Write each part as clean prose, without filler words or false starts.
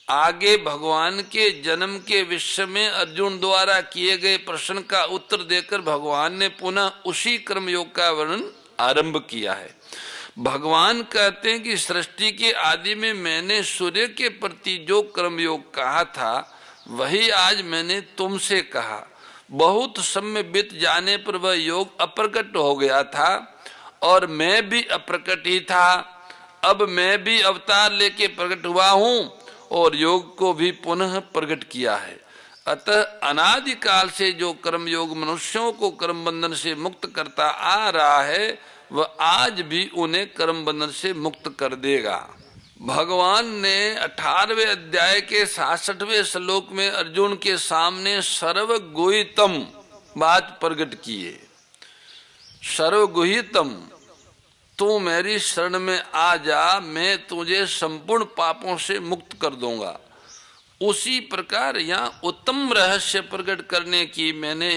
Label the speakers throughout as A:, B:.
A: आगे भगवान के जन्म के विषय में अर्जुन द्वारा किए गए प्रश्न का उत्तर देकर भगवान ने पुनः उसी कर्मयोग का वर्णन आरंभ किया है। भगवान कहते हैं कि सृष्टि के आदि में मैंने सूर्य के प्रति जो कर्मयोग कहा था वही आज मैंने तुमसे कहा। बहुत समय बीत जाने पर वह योग अप्रकट हो गया था और मैं भी अप्रकट ही था। अब मैं भी अवतार लेके प्रकट हुआ हूँ और योग को भी पुनः प्रकट किया है। अतः अनादिकाल से जो कर्म योग मनुष्यों को कर्म बंधन से मुक्त करता आ रहा है वह आज भी उन्हें कर्म बंधन से मुक्त कर देगा। भगवान ने 18वें अध्याय के 66वें श्लोक में अर्जुन के सामने सर्वगुह्यतम बात प्रकट की है। सर्वगुह्यतम, तू मेरी शरण में आ जा, मैं तुझे संपूर्ण पापों से मुक्त कर दूंगा। उसी प्रकार यहाँ उत्तम रहस्य प्रकट करने की मैंने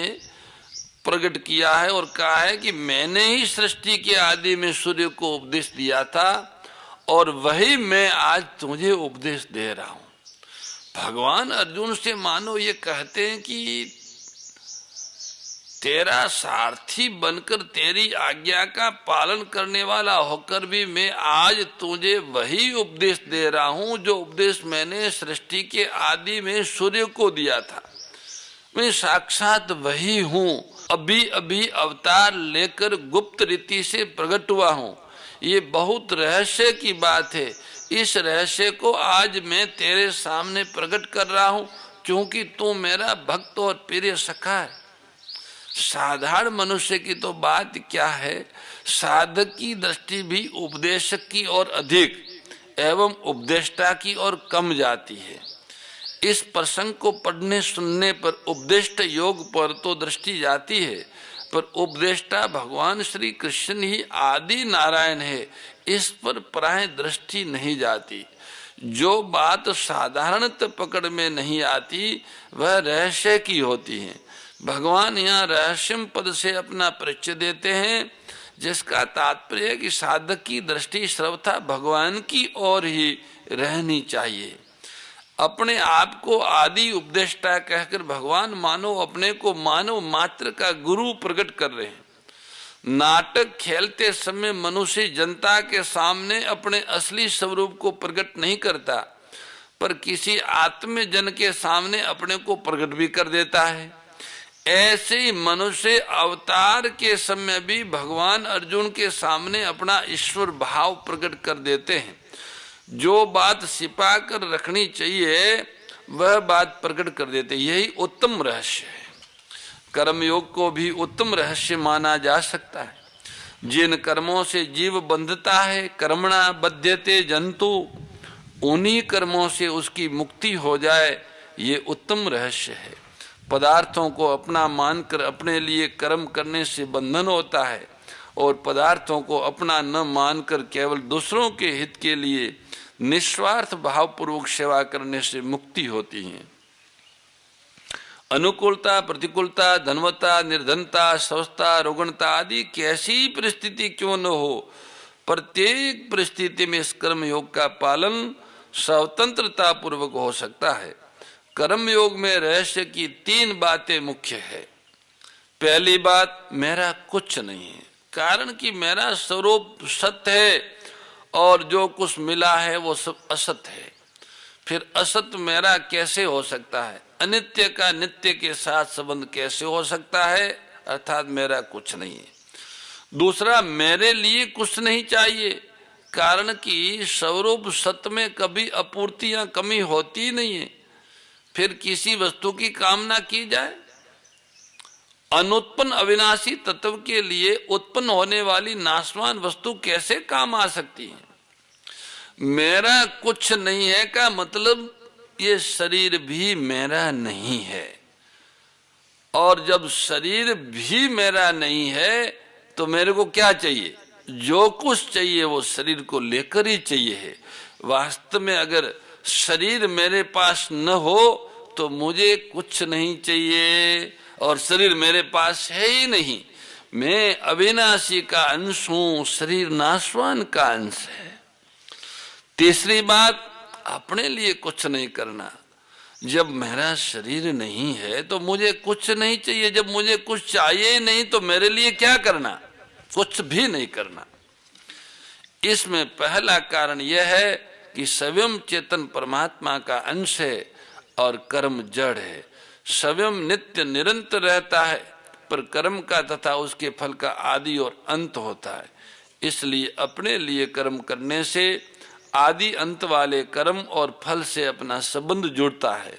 A: प्रकट किया है और कहा है कि मैंने ही सृष्टि के आदि में सूर्य को उपदेश दिया था और वही मैं आज तुझे उपदेश दे रहा हूं। भगवान अर्जुन से मानो ये कहते हैं कि तेरा सारथी बनकर तेरी आज्ञा का पालन करने वाला होकर भी मैं आज तुझे वही उपदेश दे रहा हूं जो उपदेश मैंने सृष्टि के आदि में सूर्य को दिया था। मैं साक्षात वही हूं, अभी अभी अवतार लेकर गुप्त रीति से प्रकट हुआ हूं। ये बहुत रहस्य की बात है। इस रहस्य को आज मैं तेरे सामने प्रकट कर रहा हूं क्योंकि तू मेरा भक्त और प्रिय सखा है। साधारण मनुष्य की तो बात क्या है, साधक की दृष्टि भी उपदेशक की ओर अधिक एवं उपदेष्टा की ओर कम जाती है। इस प्रसंग को पढ़ने सुनने पर उपदेष्ट योग पर तो दृष्टि जाती है, पर उपदेष्टा भगवान श्री कृष्ण ही आदि नारायण है, इस पर प्राय दृष्टि नहीं जाती। जो बात साधारणतः पकड़ में नहीं आती वह रहस्य की होती है। भगवान यहाँ रहस्यम पद से अपना परिचय देते हैं, जिसका तात्पर्य है कि साधक की दृष्टि सर्वथा भगवान की ओर ही रहनी चाहिए। अपने आप को आदि उपदेष्टा कहकर भगवान मानो अपने को मानव मात्र का गुरु प्रकट कर रहे हैं। नाटक खेलते समय मनुष्य जनता के सामने अपने असली स्वरूप को प्रकट नहीं करता, पर किसी आत्मजन के सामने अपने को प्रकट भी कर देता है। ऐसे ही मनुष्य अवतार के समय भी भगवान अर्जुन के सामने अपना ईश्वर भाव प्रकट कर देते हैं। जो बात छिपा कर रखनी चाहिए वह बात प्रकट कर देते, यही उत्तम रहस्य है। कर्मयोग को भी उत्तम रहस्य माना जा सकता है। जिन कर्मों से जीव बंधता है, कर्मणा बध्यते जंतु, उन्हीं कर्मों से उसकी मुक्ति हो जाए, ये उत्तम रहस्य है। पदार्थों को अपना मानकर अपने लिए कर्म करने से बंधन होता है और पदार्थों को अपना न मानकर केवल दूसरों के हित के लिए निस्वार्थ भावपूर्वक सेवा करने से मुक्ति होती है। अनुकूलता, प्रतिकूलता, धनवता, निर्धनता, स्वस्थता, रोगणता आदि कैसी परिस्थिति क्यों न हो, प्रत्येक परिस्थिति में इस कर्म योग का पालन स्वतंत्रता पूर्वक हो सकता है। कर्म योग में रहस्य की 3 बातें मुख्य है। पहली बात, मेरा कुछ नहीं है, कारण कि मेरा स्वरूप सत्य है और जो कुछ मिला है वो सब असत है। फिर असत मेरा कैसे हो सकता है? अनित्य का नित्य के साथ संबंध कैसे हो सकता है? अर्थात मेरा कुछ नहीं है। दूसरा, मेरे लिए कुछ नहीं चाहिए, कारण कि स्वरूप सत्य में कभी अपूर्ति या कमी होती नहीं है। फिर किसी वस्तु की कामना की जाए, अनुत्पन्न अविनाशी तत्व के लिए उत्पन्न होने वाली नाशवान वस्तु कैसे काम आ सकती है? मेरा कुछ नहीं है का मतलब ये शरीर भी मेरा नहीं है, और जब शरीर भी मेरा नहीं है तो मेरे को क्या चाहिए? जो कुछ चाहिए वो शरीर को लेकर ही चाहिए है। वास्तव में अगर शरीर मेरे पास न हो तो मुझे कुछ नहीं चाहिए और शरीर मेरे पास है ही नहीं। मैं अविनाशी का अंश हूं, शरीर नाशवान का अंश है। तीसरी बात, अपने लिए कुछ नहीं करना। जब मेरा शरीर नहीं है तो मुझे कुछ नहीं चाहिए, जब मुझे कुछ चाहिए ही नहीं तो मेरे लिए क्या करना, कुछ भी नहीं करना। इसमें पहला कारण यह है कि स्वयं चेतन परमात्मा का अंश है और कर्म जड़ है। स्वयं नित्य निरंतर रहता है, पर कर्म का तथा उसके फल का आदि और अंत होता है। इसलिए अपने लिए कर्म करने से आदि अंत वाले कर्म और फल से अपना संबंध जुड़ता है।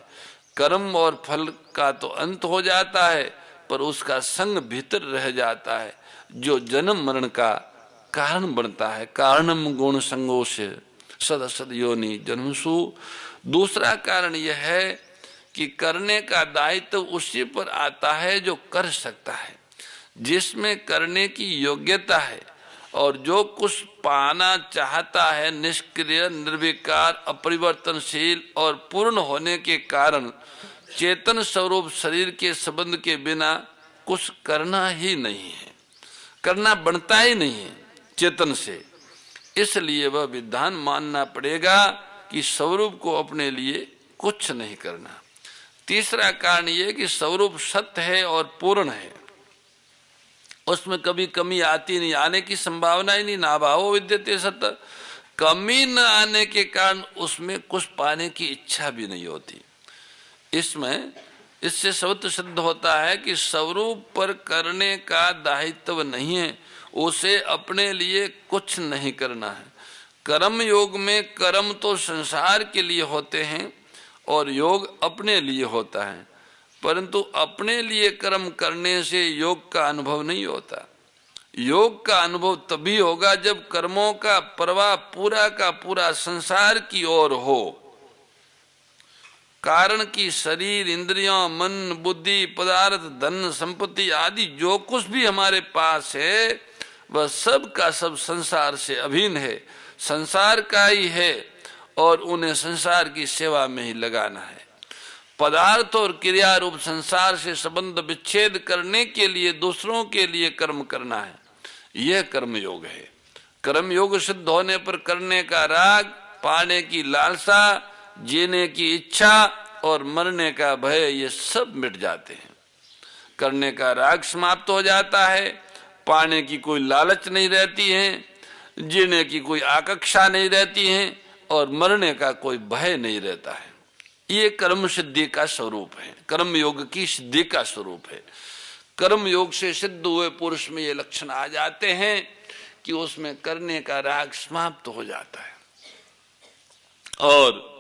A: कर्म और फल का तो अंत हो जाता है, पर उसका संग भीतर रह जाता है, जो जन्म मरण का कारण बनता है। कारणम गुण संगोष सदसद योनि जन्मसु। दूसरा कारण यह है कि करने का दायित्व उसी पर आता है जो कर सकता है, जिसमें करने की योग्यता है, और जो कुछ पाना चाहता है निष्क्रिय, निर्विकार, अपरिवर्तनशील और पूर्ण होने के कारण चेतन स्वरूप शरीर के संबंध के बिना कुछ करना ही नहीं है, करना बनता ही नहीं है चेतन से। इसलिए वह विधान मानना पड़ेगा कि स्वरूप को अपने लिए कुछ नहीं करना। तीसरा कारण यह कि स्वरूप सत्य है और पूर्ण है, उसमें कभी कमी आती नहीं, आने की संभावना ही नहीं। नाभावो विद्यते सत्य, कमी न आने के कारण उसमें कुछ पाने की इच्छा भी नहीं होती। इससे स्वतः सिद्ध होता है कि स्वरूप पर करने का दायित्व नहीं है, उसे अपने लिए कुछ नहीं करना है। कर्म योग में कर्म तो संसार के लिए होते हैं और योग अपने लिए होता है, परंतु अपने लिए कर्म करने से योग का अनुभव नहीं होता। योग का अनुभव तभी होगा जब कर्मों का प्रवाह पूरा का पूरा संसार की ओर हो। कारण कि शरीर, इंद्रियों, मन, बुद्धि, पदार्थ, धन, संपत्ति आदि जो कुछ भी हमारे पास है वह सब का सब संसार से अभिन्न है, संसार का ही है, और उन्हें संसार की सेवा में ही लगाना है। पदार्थ और क्रिया रूप संसार से संबंध विच्छेद करने के लिए दूसरों के लिए कर्म करना है, यह कर्म योग है। कर्म योग सिद्ध होने पर करने का राग, पाने की लालसा, जीने की इच्छा और मरने का भय, ये सब मिट जाते हैं। करने का राग समाप्त हो जाता है, पाने की कोई लालच नहीं रहती है, जीने की कोई आकांक्षा नहीं रहती है, और मरने का कोई भय नहीं रहता है। ये कर्म सिद्धि का स्वरूप है, कर्म योग की सिद्धि का स्वरूप है। कर्म योग से सिद्ध हुए पुरुष में ये लक्षण आ जाते हैं कि उसमें करने का राग समाप्त हो जाता है, और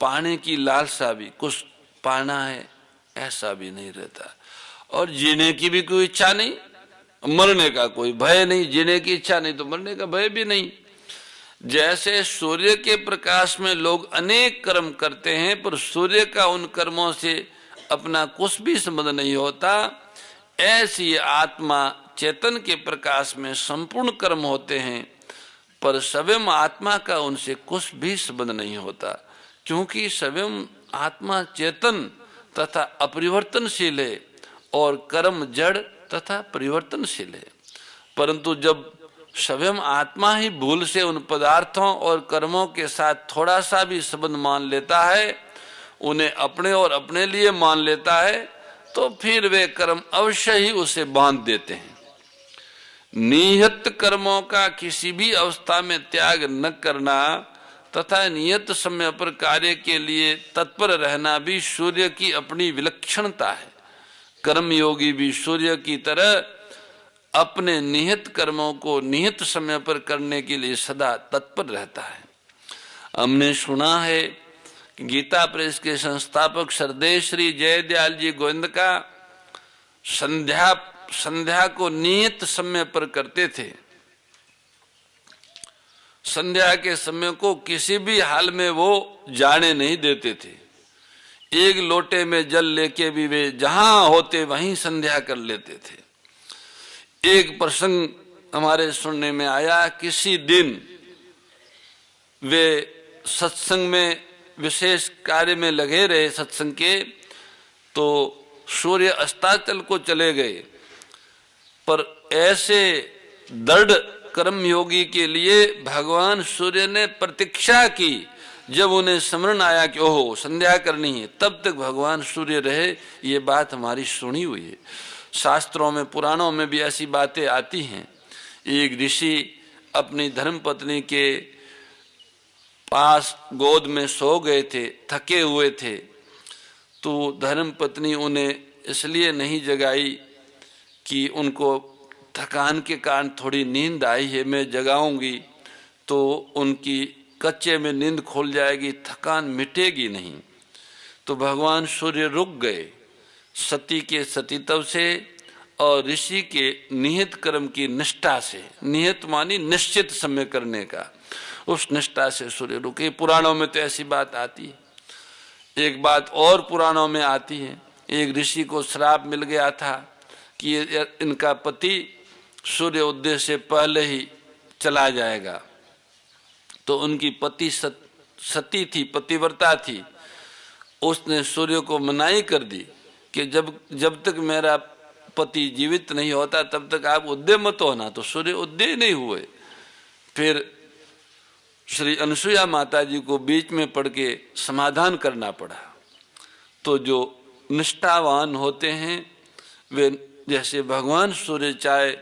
A: पाने की लालसा भी, कुछ पाना है ऐसा भी नहीं रहता, और जीने की भी कोई इच्छा नहीं, मरने का कोई भय नहीं। जीने की इच्छा नहीं तो मरने का भय भी नहीं। जैसे सूर्य के प्रकाश में लोग अनेक कर्म करते हैं, पर सूर्य का उन कर्मों से अपना कुछ भी संबंध नहीं होता, ऐसी आत्मा चेतन के प्रकाश में संपूर्ण कर्म होते हैं, पर स्वयं आत्मा का उनसे कुछ भी संबंध नहीं होता, क्योंकि स्वयं आत्मा चेतन तथा अपरिवर्तनशील है और कर्म जड़ तथा परिवर्तनशील है। परंतु जब स्वयं आत्मा ही भूल से उन पदार्थों और कर्मों के साथ थोड़ा सा भी संबंध मान लेता है, उन्हें अपने और अपने लिए मान लेता है, तो फिर वे कर्म अवश्य ही उसे बांध देते हैं। नियत कर्मों का किसी भी अवस्था में त्याग न करना तथा नियत समय पर कार्य के लिए तत्पर रहना भी सूर्य की अपनी विलक्षणता है। कर्मयोगी भी सूर्य की तरह अपने निहित कर्मों को निहित समय पर करने के लिए सदा तत्पर रहता है। हमने सुना है कि गीता प्रेस के संस्थापक श्रद्धेय श्री जयदयाल जी गोविंद का संध्या को नियत समय पर करते थे। संध्या के समय को किसी भी हाल में वो जाने नहीं देते थे। एक लोटे में जल लेके भी वे जहां होते वहीं संध्या कर लेते थे। एक प्रसंग हमारे सुनने में आया, किसी दिन वे सत्संग में विशेष कार्य में लगे रहे सत्संग के, तो सूर्य अस्ताचल को चले गए, पर ऐसे दृढ़ कर्मयोगी के लिए भगवान सूर्य ने प्रतीक्षा की जब उन्हें स्मरण आया कि ओहो संध्या करनी है, तब तक भगवान सूर्य रहे। ये बात हमारी सुनी हुई है, शास्त्रों में पुराणों में भी ऐसी बातें आती हैं। एक ऋषि अपनी धर्मपत्नी के पास गोद में सो गए थे, थके हुए थे, तो धर्मपत्नी उन्हें इसलिए नहीं जगाई कि उनको थकान के कारण थोड़ी नींद आई है, मैं जगाऊंगी तो उनकी कच्चे में नींद खुल जाएगी, थकान मिटेगी नहीं। तो भगवान सूर्य रुक गए सती के सतीत्व से और ऋषि के निहित कर्म की निष्ठा से। निहित मानी निश्चित समय करने का, उस निष्ठा से सूर्य रुके। पुराणों में तो ऐसी बात आती है। एक बात और पुराणों में आती है, एक ऋषि को श्राप मिल गया था कि इनका पति सूर्य उदय से पहले ही चला जाएगा। तो उनकी पति सती थी, पतिव्रता थी, उसने सूर्य को मनाही कर दी कि जब तक मेरा पति जीवित नहीं होता तब तक आप उदय मत होना। तो सूर्य उदय नहीं हुए। फिर श्री अनुसुईया माता जी को बीच में पड़ के समाधान करना पड़ा। तो जो निष्ठावान होते हैं वे, जैसे भगवान सूर्य चाहे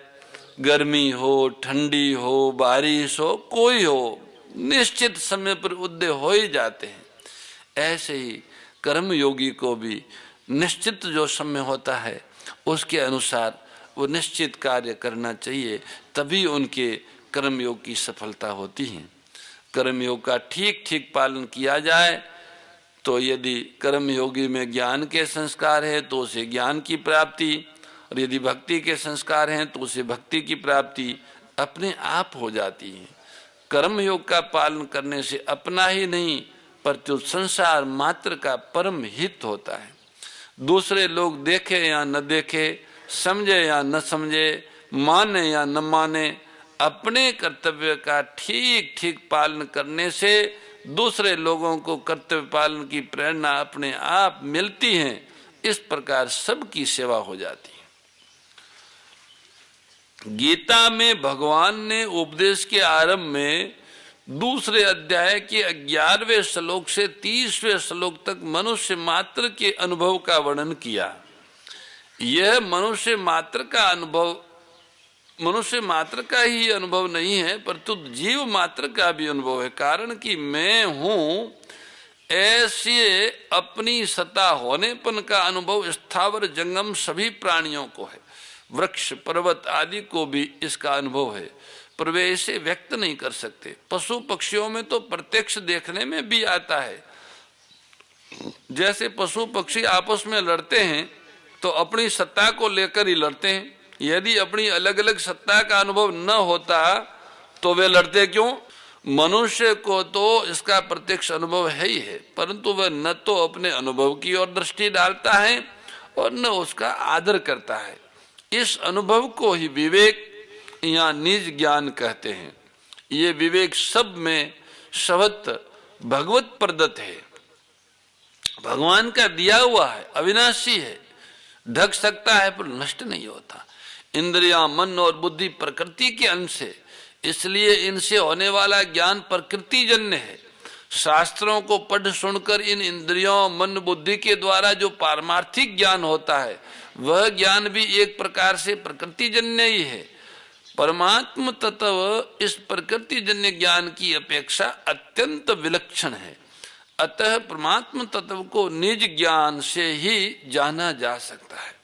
A: गर्मी हो, ठंडी हो, बारिश हो, कोई हो, निश्चित समय पर उदय हो ही जाते हैं। ऐसे ही कर्म योगी को भी निश्चित जो समय होता है उसके अनुसार वो निश्चित कार्य करना चाहिए, तभी उनके कर्म योग की सफलता होती है। कर्म योग का ठीक ठीक पालन किया जाए तो यदि कर्म योगी में ज्ञान के संस्कार है तो उसे ज्ञान की प्राप्ति, और यदि भक्ति के संस्कार हैं तो उसे भक्ति की प्राप्ति अपने आप हो जाती है। कर्म योग का पालन करने से अपना ही नहीं परंतु संसार मात्र का परम हित होता है। दूसरे लोग देखे या न देखे, समझे या न समझे, माने या न माने, अपने कर्तव्य का ठीक ठीक पालन करने से दूसरे लोगों को कर्तव्य पालन की प्रेरणा अपने आप मिलती है। इस प्रकार सबकी सेवा हो जाती है। गीता में भगवान ने उपदेश के आरंभ में दूसरे अध्याय के 11वें श्लोक से 30वें श्लोक तक मनुष्य मात्र के अनुभव का वर्णन किया। यह मनुष्य मात्र का अनुभव मनुष्य मात्र का ही अनुभव नहीं है परंतु जीव मात्र का भी अनुभव है। कारण कि मैं हूँ ऐसे अपनी सत्ता होनेपन का अनुभव स्थावर जंगम सभी प्राणियों को है। वृक्ष पर्वत आदि को भी इसका अनुभव है, पर वे इसे व्यक्त नहीं कर सकते। पशु पक्षियों में तो प्रत्यक्ष देखने में भी आता है। जैसे पशु पक्षी आपस में लड़ते हैं तो अपनी सत्ता को लेकर ही लड़ते हैं। यदि अपनी अलग अलग सत्ता का अनुभव न होता तो वे लड़ते क्यों? मनुष्य को तो इसका प्रत्यक्ष अनुभव है ही है, परंतु वह न तो अपने अनुभव की ओर दृष्टि डालता है और न उसका आदर करता है। इस अनुभव को ही विवेक या निज ज्ञान कहते हैं। ये विवेक सब में सवत भगवत प्रदत्त है, भगवान का दिया हुआ है, अविनाशी है, ढक सकता है पर नष्ट नहीं होता। इंद्रियां, मन और बुद्धि प्रकृति के अंश है, इसलिए इनसे होने वाला ज्ञान प्रकृति जन्य है। शास्त्रों को पढ़ सुनकर इन इंद्रियों, मन, बुद्धि के द्वारा जो पारमार्थिक ज्ञान होता है वह ज्ञान भी एक प्रकार से प्रकृति जन्य ही है। परमात्म तत्व इस प्रकृति जन्य ज्ञान की अपेक्षा अत्यंत विलक्षण है। अतः परमात्म तत्व को निज ज्ञान से ही जाना जा सकता है।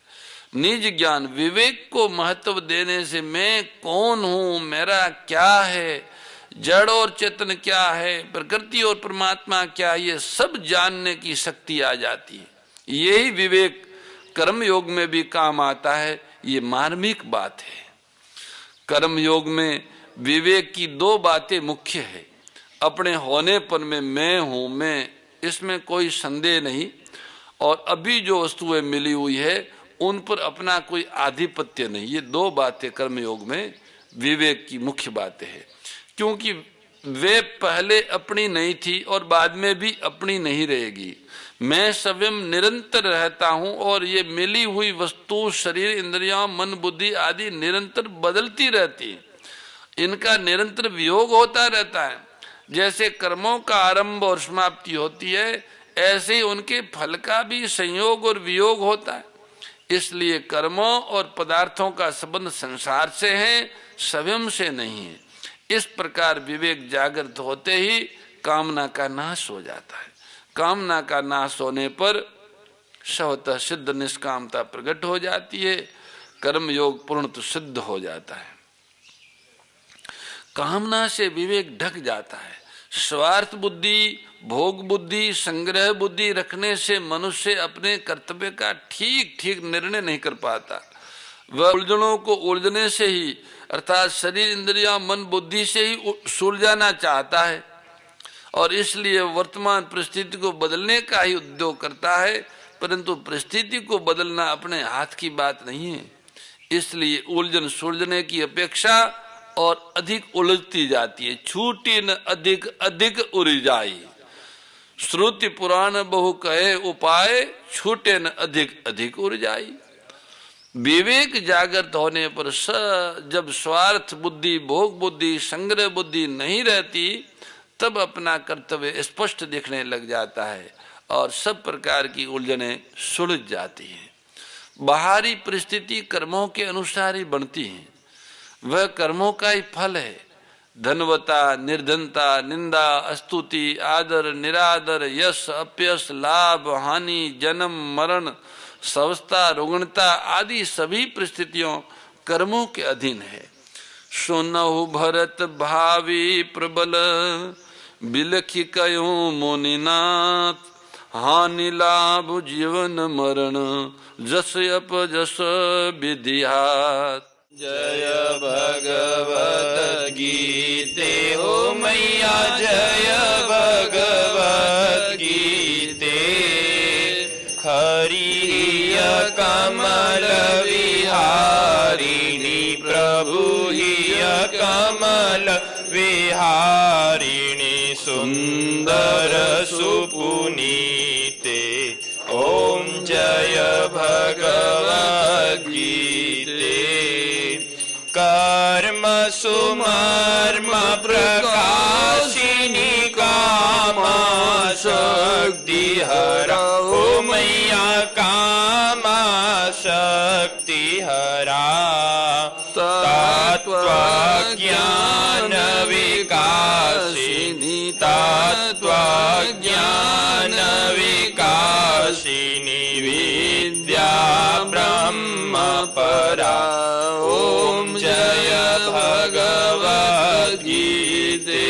A: निज ज्ञान विवेक को महत्व देने से मैं कौन हूँ, मेरा क्या है, जड़ और चेतन क्या है, प्रकृति और परमात्मा क्या, ये सब जानने की शक्ति आ जाती है। यही विवेक कर्म योग में भी काम आता है। ये मार्मिक बात है। कर्म योग में विवेक की दो बातें मुख्य है। अपने होनेपन में मैं हूँ, मैं, इसमें कोई संदेह नहीं, और अभी जो वस्तुएं मिली हुई है उन पर अपना कोई आधिपत्य नहीं। ये दो बातें कर्म योग में विवेक की मुख्य बातें हैं, क्योंकि वे पहले अपनी नहीं थी और बाद में भी अपनी नहीं रहेगी। मैं स्वयं निरंतर रहता हूँ और ये मिली हुई वस्तु, शरीर, इंद्रियां, मन, बुद्धि आदि निरंतर बदलती रहती है। इनका निरंतर वियोग होता रहता है। जैसे कर्मों का आरंभ और समाप्ति होती है, ऐसे ही उनके फल का भी संयोग और वियोग होता है। इसलिए कर्मों और पदार्थों का संबंध संसार से है, स्वयं से नहीं है। इस प्रकार विवेक जागृत होते ही कामना का नाश हो जाता है। कामना का नाश होने पर स्वतः सिद्ध निष्कामता प्रकट हो जाती है, कर्म योग पूर्णतः सिद्ध हो जाता है। कामना से विवेक ढक जाता है। स्वार्थ बुद्धि, भोग बुद्धि, संग्रह बुद्धि रखने से मनुष्य अपने कर्तव्य का ठीक ठीक निर्णय नहीं कर पाता। वह उलझनों को उलझने से ही, अर्थात शरीर इंद्रिया मन बुद्धि से ही सुलझाना चाहता है और इसलिए वर्तमान परिस्थिति को बदलने का ही उद्योग करता है, परंतु परिस्थिति को बदलना अपने हाथ की बात नहीं है। इसलिए उलझन सुलझने की अपेक्षा और अधिक उलझती जाती है। छूटी न अधिक अधिक उलझाई, श्रुति पुराण बहु कहे उपाय, छूटे न अधिक अधिक उलझाई। विवेक जागृत होने पर जब स्वार्थ बुद्धि, भोग बुद्धि, संग्रह बुद्धि नहीं रहती, तब अपना कर्तव्य स्पष्ट दिखने लग जाता है और सब प्रकार की उलझनें सुलझ जाती हैं। बाहरी परिस्थिति कर्मों के अनुसार ही बनती है, वह कर्मों का ही फल है। धनवता, निर्धनता, निंदा, स्तुति, आदर, निरादर, यश, अपयश, लाभ, हानि, जन्म, मरण, स्वस्थता, रुग्णता आदि सभी परिस्थितियों कर्मों के अधीन है। सुनहु भरत भावी प्रबल, बिलखि कयो मुनिनाथ, हानि लाभ जीवन मरण, जस अपजस विधिहात।
B: जय भगवत गीते हो मैया, जय भगवत गीते। हरि कमल विहारिणी प्रभु हिय कमल विहारिणी, सुंदर सुपुनीते। ओम जय भगवत गीते। कर्म सुमर्म प्रकाशिनी कामा शक्ति हरा, ओ मैया कामा शक्ति हरा। तत्व ज्ञान विकासिनी, तत्व ज्ञान विकासिनी, विद्या ब्रह्म परा। ओम जय भगवत गीते।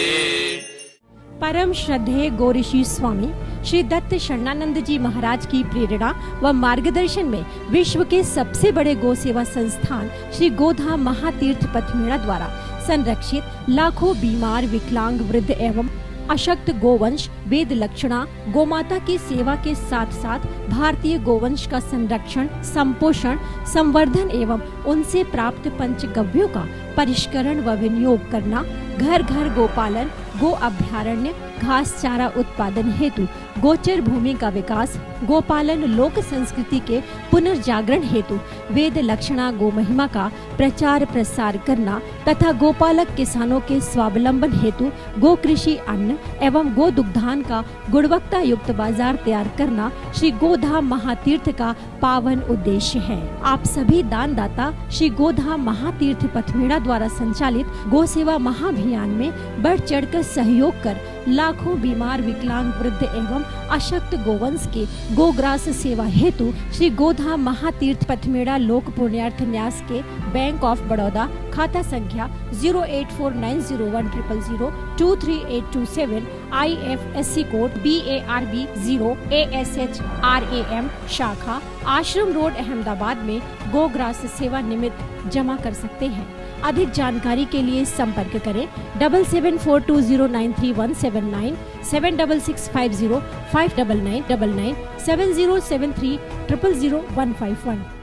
C: परम श्रद्धेय गौरीशी स्वामी श्री दत्त शरणानंद जी महाराज की प्रेरणा व मार्गदर्शन में विश्व के सबसे बड़े गौ सेवा संस्थान श्री गोधाम महातीर्थ पथमेड़ा द्वारा संरक्षित लाखों बीमार, विकलांग, वृद्ध एवं अशक्त गोवंश वेद लक्षणा गोमाता की सेवा के साथ साथ भारतीय गोवंश का संरक्षण, संपोषण, संवर्धन एवं उनसे प्राप्त पंचगव्यों का परिष्करण व विनियोग करना, घर घर गोपालन, गो अभ्यारण्य, घास चारा उत्पादन हेतु गोचर भूमि का विकास, गोपालन लोक संस्कृति के पुनर्जागरण हेतु वेद लक्षणा गो महिमा का प्रचार प्रसार करना तथा गोपालक किसानों के स्वावलंबन हेतु गो कृषि अन्न एवं गो दुग्धान का गुणवत्ता युक्त बाजार तैयार करना श्री गोधाम महातीर्थ का पावन उद्देश्य है। आप सभी दानदाता श्री गोधाम महातीर्थ पथमेड़ा द्वारा संचालित गो सेवा महाअभियान में बढ़ चढ़कर सहयोग कर लाखों बीमार, विकलांग, वृद्ध एवं अशक्त गोवंश के गोग्रास सेवा हेतु श्री गोधाम महातीर्थ पथमेड़ा लोक पुण्यार्थ न्यास के बैंक ऑफ बड़ौदा खाता संख्या 084901000238827 IFSC कोड BARB 0 ASHRAM शाखा आश्रम रोड अहमदाबाद में गोग्रास सेवा निमित्त जमा कर सकते हैं। अधिक जानकारी के लिए संपर्क करें 7742093179 7665059999 7073000151।